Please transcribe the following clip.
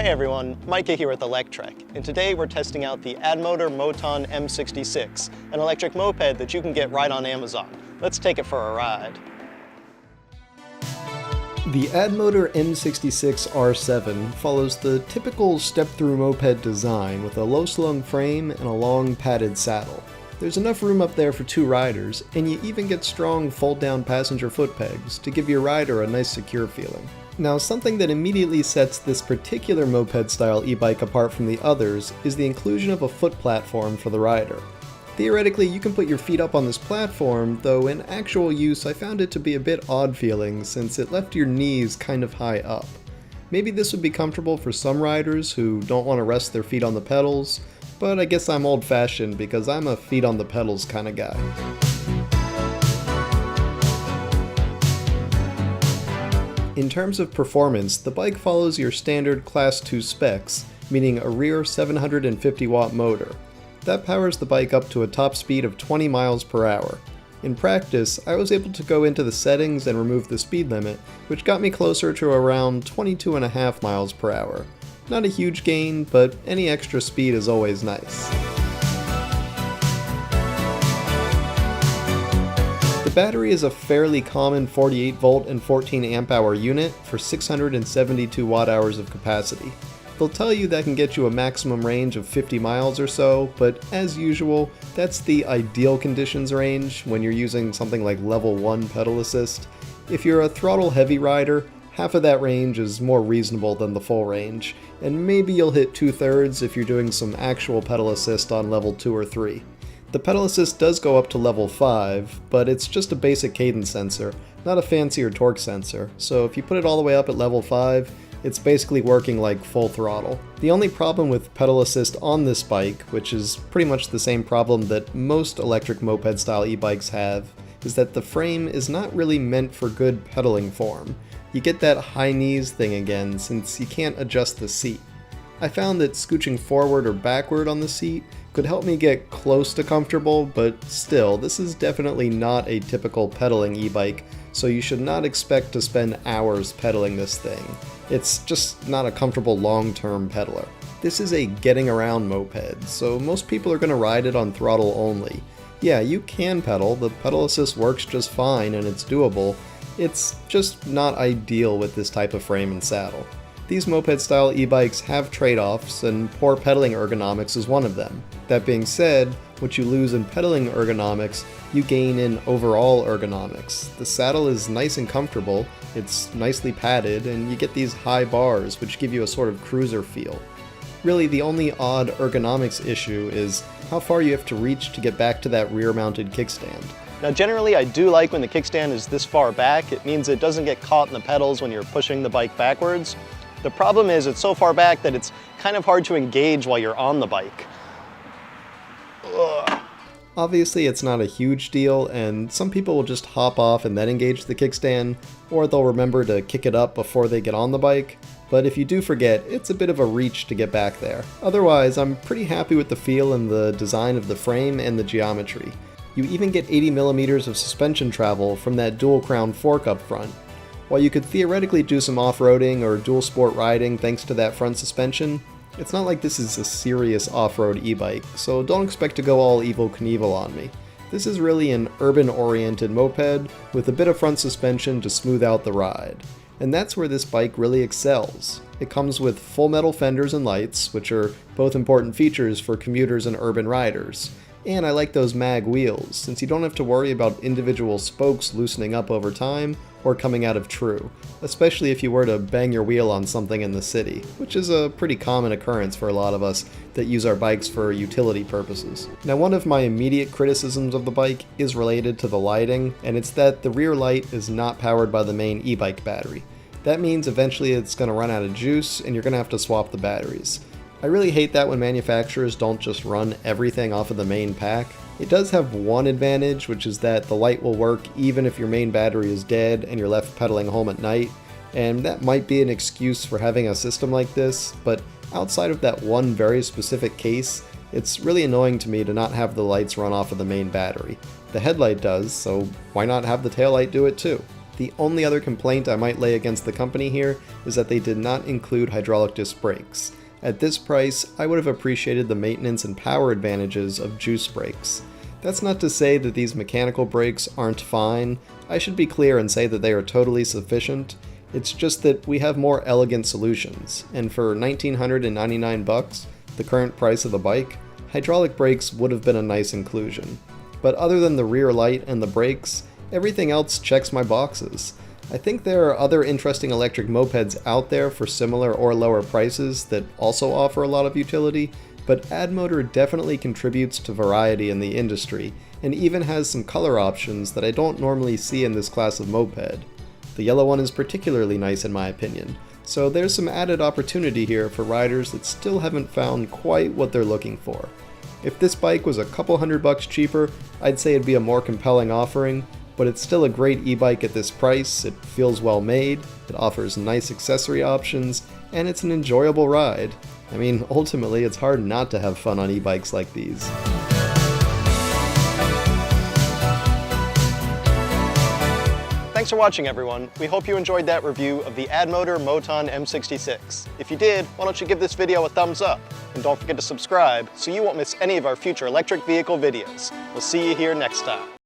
Hey everyone, Micah here with Electrek, and today we're testing out the Addmotor Motan M-66, an electric moped that you can get right on Amazon. Let's take it for a ride. The Addmotor M-66 R7 follows the typical step-thru moped design with a low-slung frame and a long padded saddle. There's enough room up there for 2 riders, and you even get strong fold-down passenger foot pegs to give your rider a nice secure feeling. Now, something that immediately sets this particular moped-style e-bike apart from the others is the inclusion of a foot platform for the rider. Theoretically, you can put your feet up on this platform, though in actual use I found it to be a bit odd feeling since it left your knees kind of high up. Maybe this would be comfortable for some riders who don't want to rest their feet on the pedals, but I guess I'm old-fashioned because I'm a feet on the pedals kind of guy. In terms of performance, the bike follows your standard Class 2 specs, meaning a rear 750 watt motor. That powers the bike up to a top speed of 20 miles per hour. In practice, I was able to go into the settings and remove the speed limit, which got me closer to around 22.5 miles per hour. Not a huge gain, but any extra speed is always nice. The battery is a fairly common 48 volt and 14 amp hour unit for 672 watt hours of capacity. They'll tell you that can get you a maximum range of 50 miles or so, but as usual, that's the ideal conditions range when you're using something like level 1 pedal assist. If you're a throttle heavy rider, half of that range is more reasonable than the full range, and maybe you'll hit 2/3 if you're doing some actual pedal assist on level 2 or 3. The pedal assist does go up to level 5, but it's just a basic cadence sensor, not a fancier torque sensor, so if you put it all the way up at level 5, it's basically working like full throttle. The only problem with pedal assist on this bike, which is pretty much the same problem that most electric moped style e-bikes have, is that the frame is not really meant for good pedaling form. You get that high knees thing again since you can't adjust the seat. I found that scooching forward or backward on the seat could help me get close to comfortable, but still, this is definitely not a typical pedaling e-bike, so you should not expect to spend hours pedaling this thing. It's just not a comfortable long-term pedaler. This is a getting around moped, so most people are going to ride it on throttle only. Yeah, you can pedal, the pedal assist works just fine and it's doable, it's just not ideal with this type of frame and saddle. These moped-style e-bikes have trade-offs, and poor pedaling ergonomics is one of them. That being said, what you lose in pedaling ergonomics, you gain in overall ergonomics. The saddle is nice and comfortable, it's nicely padded, and you get these high bars which give you a sort of cruiser feel. Really, the only odd ergonomics issue is how far you have to reach to get back to that rear-mounted kickstand. Now generally I do like when the kickstand is this far back. It means it doesn't get caught in the pedals when you're pushing the bike backwards. The problem is it's so far back that it's kind of hard to engage while you're on the bike. Ugh. Obviously it's not a huge deal, and some people will just hop off and then engage the kickstand, or they'll remember to kick it up before they get on the bike, but if you do forget, it's a bit of a reach to get back there. Otherwise, I'm pretty happy with the feel and the design of the frame and the geometry. You even get 80mm of suspension travel from that dual crown fork up front. While you could theoretically do some off-roading or dual sport riding thanks to that front suspension, it's not like this is a serious off-road e-bike, so don't expect to go all Evel Knievel on me. This is really an urban-oriented moped with a bit of front suspension to smooth out the ride. And that's where this bike really excels. It comes with full metal fenders and lights, which are both important features for commuters and urban riders. And I like those mag wheels, since you don't have to worry about individual spokes loosening up over time or coming out of true, especially if you were to bang your wheel on something in the city, which is a pretty common occurrence for a lot of us that use our bikes for utility purposes. Now, one of my immediate criticisms of the bike is related to the lighting, and it's that the rear light is not powered by the main e-bike battery. That means eventually it's going to run out of juice and you're going to have to swap the batteries. I really hate that when manufacturers don't just run everything off of the main pack. It does have one advantage, which is that the light will work even if your main battery is dead and you're left pedaling home at night, and that might be an excuse for having a system like this, but outside of that one very specific case, it's really annoying to me to not have the lights run off of the main battery. The headlight does, so why not have the taillight do it too? The only other complaint I might lay against the company here is that they did not include hydraulic disc brakes. At this price, I would have appreciated the maintenance and power advantages of juice brakes. That's not to say that these mechanical brakes aren't fine. I should be clear and say that they are totally sufficient. It's just that we have more elegant solutions, and for $1,999, the current price of the bike, hydraulic brakes would have been a nice inclusion. But other than the rear light and the brakes, everything else checks my boxes. I think there are other interesting electric mopeds out there for similar or lower prices that also offer a lot of utility, but Addmotor definitely contributes to variety in the industry, and even has some color options that I don't normally see in this class of moped. The yellow one is particularly nice in my opinion, so there's some added opportunity here for riders that still haven't found quite what they're looking for. If this bike was a couple $100 cheaper, I'd say it'd be a more compelling offering, but it's still a great e-bike at this price. It feels well made, it offers nice accessory options, and it's an enjoyable ride. I mean, ultimately, it's hard not to have fun on e-bikes like these. Thanks for watching, everyone. We hope you enjoyed that review of the Addmotor Motan M66. If you did, why don't you give this video a thumbs up? And don't forget to subscribe so you won't miss any of our future electric vehicle videos. We'll see you here next time.